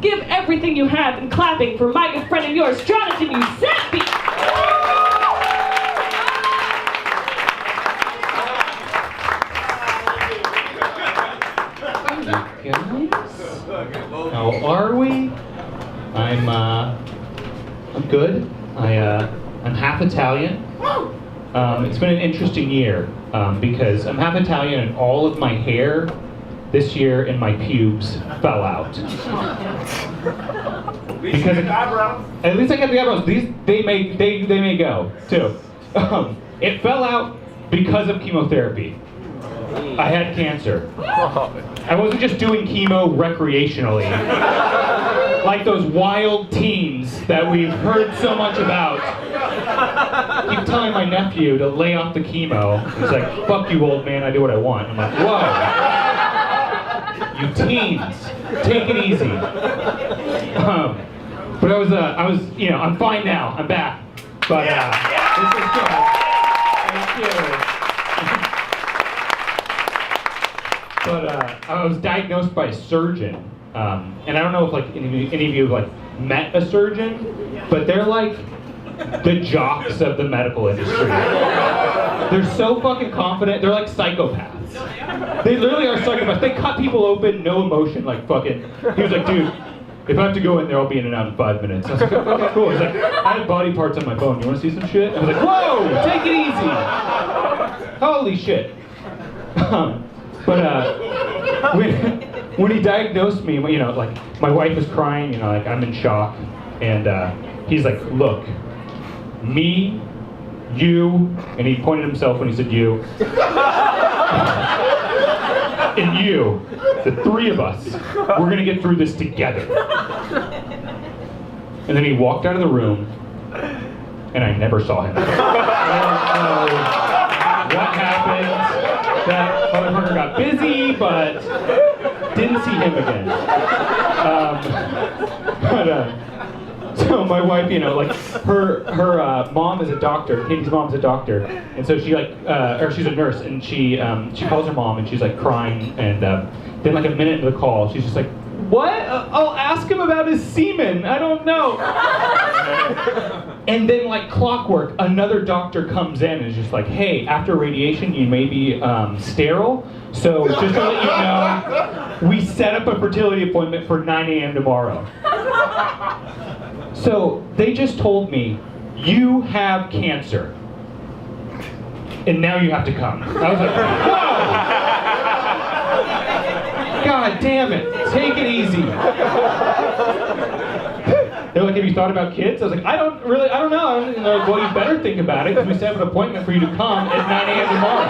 give everything you have in clapping for my good friend and yours, Jonathan Euseppi. How are we? I'm good. I'm half Italian. It's been an interesting year because I'm half Italian and all of my hair this year and my pubes fell out. Because at least I got the eyebrows. These they may go too. It fell out because of chemotherapy. I had cancer. I wasn't just doing chemo recreationally, like those wild teens that we've heard so much about. I keep telling my nephew to lay off the chemo. He's like, "Fuck you, old man, I do what I want." I'm like, "Whoa, you teens, take it easy." But I was, I'm fine now. I'm back. But this is good. Thank you. But I was diagnosed by a surgeon, and I don't know if like any of you have like met a surgeon, but they're like the jocks of the medical industry. They're so fucking confident. They're like psychopaths. They literally are psychopaths. They cut people open, no emotion, like fucking. He was like, "Dude, if I have to go in there, I'll be in and out in 5 minutes." I was like, "Okay, cool." He's like, "I have body parts on my phone. You want to see some shit?" I was like, "Whoa, take it easy." Holy shit. But when he diagnosed me, like my wife was crying, like I'm in shock, and he's like, "Look, me, you," and he pointed himself when he said "you," and you, the three of us, we're gonna get through this together. And then he walked out of the room, and I never saw him. I don't know what happened. That motherfucker got busy, but didn't see him again. So my wife, like her mom is a doctor. Katie's mom's a doctor, and so she or she's a nurse, and she calls her mom, and she's like crying, and then like a minute into the call, she's just like, "What? I'll ask him about his semen. I don't know." And then like clockwork, another doctor comes in and is just like, "Hey, after radiation, you may be sterile. So just to let you know, we set up a fertility appointment for 9 a.m. tomorrow." So they just told me, "You have cancer, and now you have to come." I was like, "Whoa! God damn it, take it easy." They're like, "Have you thought about kids?" I was like, I don't know. And they're like, "Well, you better think about it, because we set up an appointment for you to come at 9 a.m. tomorrow.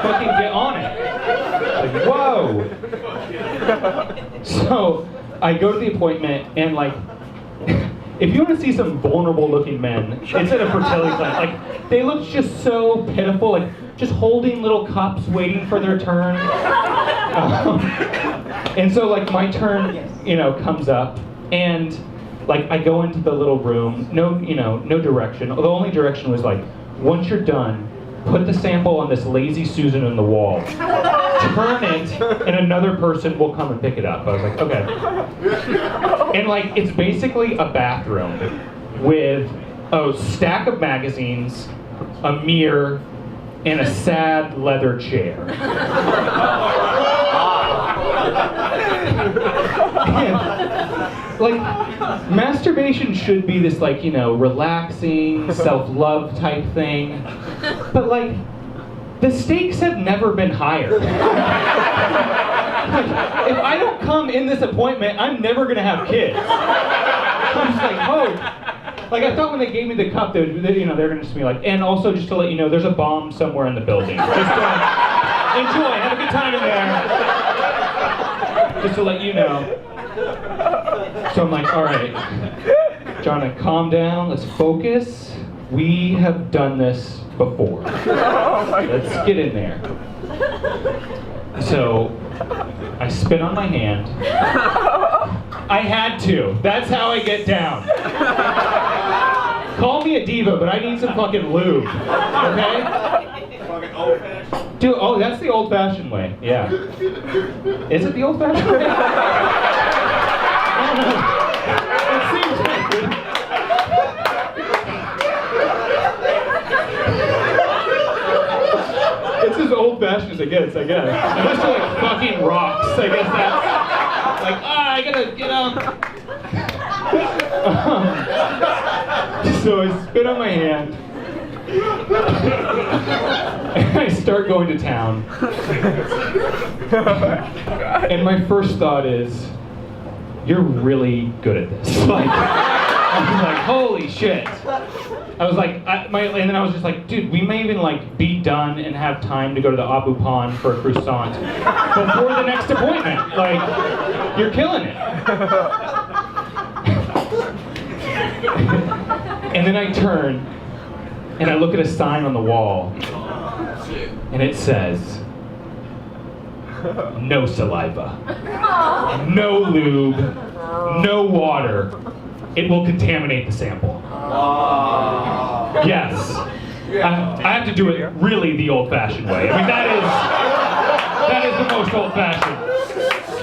Fucking get on it." Like, whoa. So I go to the appointment, and like, if you want to see some vulnerable looking men, it's at a fertility clinic. Like, they look just so pitiful, like just holding little cups waiting for their turn. And so like my turn, comes up, and like I go into the little room, no direction. The only direction was like, once you're done, put the sample on this lazy Susan in the wall, turn it, and another person will come and pick it up. I was like, okay. And like, it's basically a bathroom with a stack of magazines, a mirror, and a sad leather chair. And, like, masturbation should be this, like, relaxing, self-love type thing. But, like, the stakes have never been higher. Like, if I don't come in this appointment, I'm never going to have kids. I'm just like, oh. Like, I thought when they gave me the cup, they're going to just be like, and also just to let you know, there's a bomb somewhere in the building. Just enjoy, have a good time in there. Just to let you know. So I'm like, all right, John, calm down, let's focus. We have done this before. Let's get in there. So I spit on my hand. I had to. That's how I get down. Call me a diva, but I need some fucking lube. Okay? Fucking old-fashioned. Dude, oh, that's the old-fashioned way. Yeah. Is it the old-fashioned way? it gets, I guess. Unless you're like fucking rocks, I guess that's like, I gotta get up. So I spit on my hand. And I start going to town. And my first thought is, you're really good at this. Like, I was like, holy shit. I was like, and then I was just like, dude, we may even like be done and have time to go to the Abu Pan for a croissant before the next appointment. Like, you're killing it. And then I turn and I look at a sign on the wall and it says, no saliva, no lube, no water. It will contaminate the sample. Yes. I have to do it really the old-fashioned way. I mean, that is the most old-fashioned.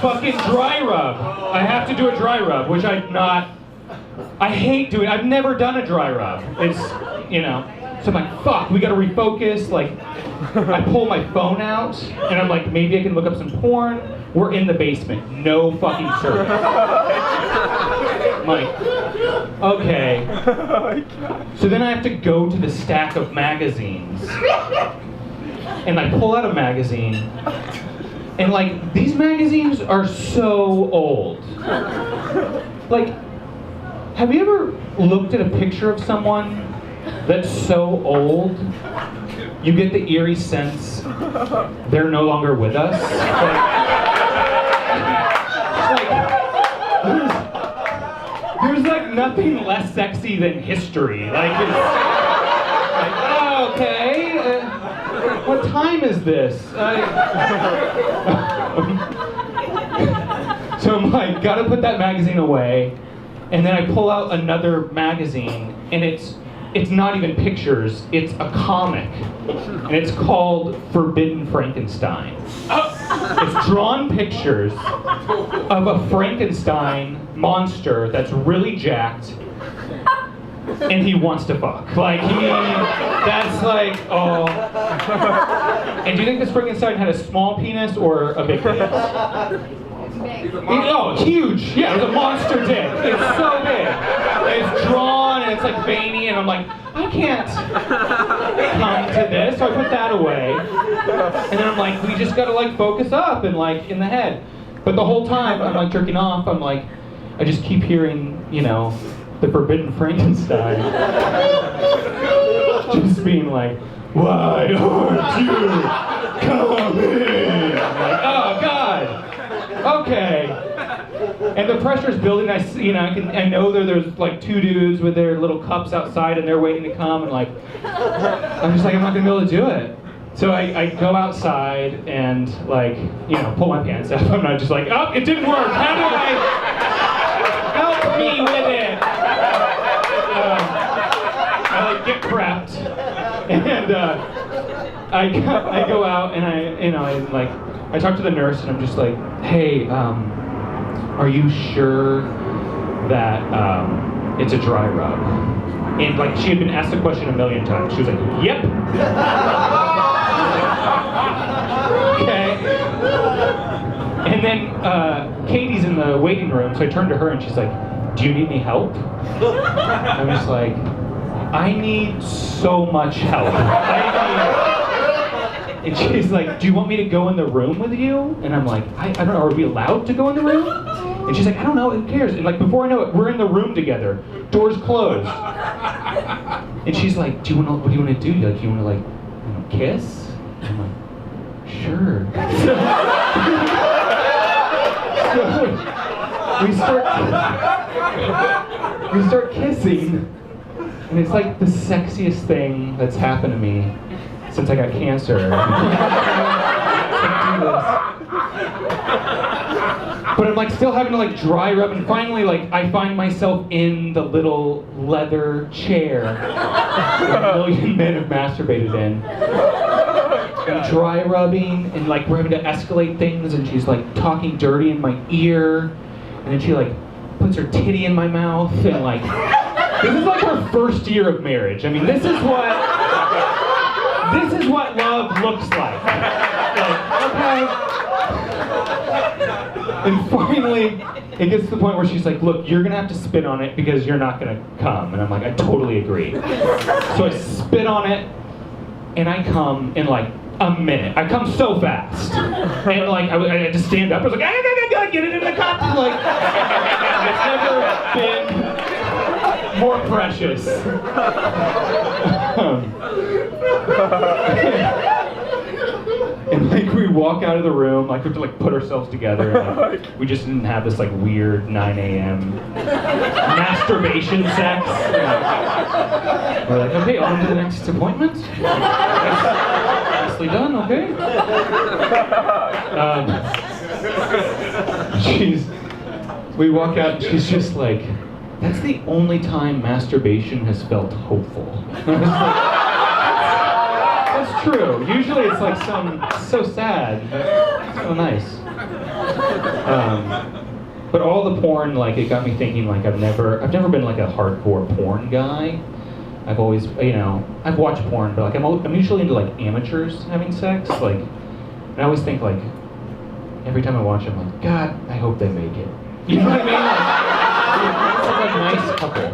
Fucking dry rub. I have to do a dry rub, which I hate doing. I've never done a dry rub. It's, you know. So I'm like, fuck, we gotta refocus. Like, I pull my phone out, and I'm like, maybe I can look up some porn. We're in the basement. No fucking service. I'm like, okay. So then I have to go to the stack of magazines. And I pull out a magazine. And like, these magazines are so old. Like, have you ever looked at a picture of someone that's so old, you get the eerie sense they're no longer with us? There's like nothing less sexy than history. Like, it's like, oh, okay, what time is this? So I'm like, gotta put that magazine away, and then I pull out another magazine, and it's not even pictures, it's a comic, and it's called Forbidden Frankenstein. It's drawn pictures of a Frankenstein monster that's really jacked, and he wants to fuck. Like, that's like, oh. And do you think this Frankenstein had a small penis or a big penis? Oh, huge! Yeah, it was a monster dick. It's so big. It's drawn and it's like veiny, and I'm like, I can't come to this. So I put that away, and then I'm like, we just gotta like focus up and like in the head. But the whole time I'm like jerking off. I'm like, I just keep hearing, you know, the Forbidden Frankenstein, just being like, why aren't you coming? I'm like, oh God. Okay, and the pressure's building. I know there's like two dudes with their little cups outside, and they're waiting to come. And like, I'm just like, I'm not gonna be able to do it. So I go outside and like, you know, pull my pants up. I'm not just like, oh, it didn't work. How do I help me with it? I like get prepped, and I go out and I talk to the nurse, and I'm just like, hey, are you sure that it's a dry rub? And like, she had been asked the question 1,000,000 times. She was like, yep. Okay. And then Katie's in the waiting room, so I turned to her and she's like, do you need any help? I'm just like, I need so much help. And she's like, do you want me to go in the room with you? And I'm like, I don't know, are we allowed to go in the room? And she's like, I don't know, who cares? And like, before I know it, we're in the room together, doors closed. And she's like, what do you want to do? Like, you want to like, you know, kiss? And I'm like, sure. So we start kissing, and it's like the sexiest thing that's happened to me since I got cancer. But I'm like still having to like dry rub, and finally like I find myself in the little leather chair that 1,000,000 men have masturbated in. And dry rubbing, and like we're having to escalate things, and she's like talking dirty in my ear, and then she like puts her titty in my mouth, and like this is like her first year of marriage. I mean, this is what love looks like. Like, And finally, it gets to the point where she's like, look, you're gonna have to spit on it because you're not gonna come. And I'm like, I totally agree. So I spit on it, and I come in like a minute. I come so fast. And like, I had to stand up. I was like, I gotta get it in the cup. Like, it's never been more precious. And like we walk out of the room, like we have to like put ourselves together. And, like, we just didn't have this like weird 9 a.m. masturbation sex. We're like, okay, on to the next appointment. Nicely done, okay. We walk out and she's just like, that's the only time masturbation has felt hopeful. That's true. Usually it's like so sad, but so nice. But all the porn, like, it got me thinking, like, I've never been like a hardcore porn guy. I've always, I've watched porn, but like I'm usually into like amateurs having sex, like, and I always think like, every time I watch it, I'm like, God, I hope they make it. You know what I mean? Like, it's like a nice couple.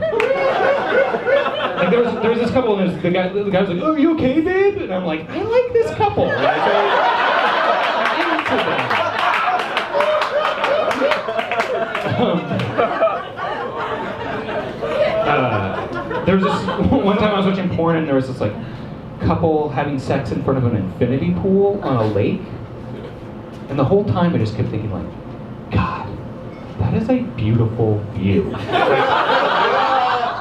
Like there was this couple, and the guy was like, "Oh, are you okay, babe?" And I'm like, I like this couple. Like, I'm into that. There was this one time I was watching porn, and there was this like couple having sex in front of an infinity pool on a lake, and the whole time I just kept thinking like, God, that is a beautiful view. Like,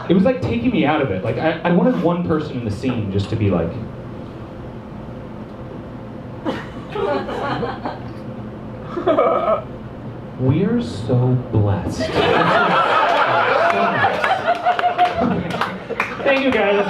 it was like taking me out of it. Like I wanted one person in the scene just to be like, we are so blessed. Thank you guys.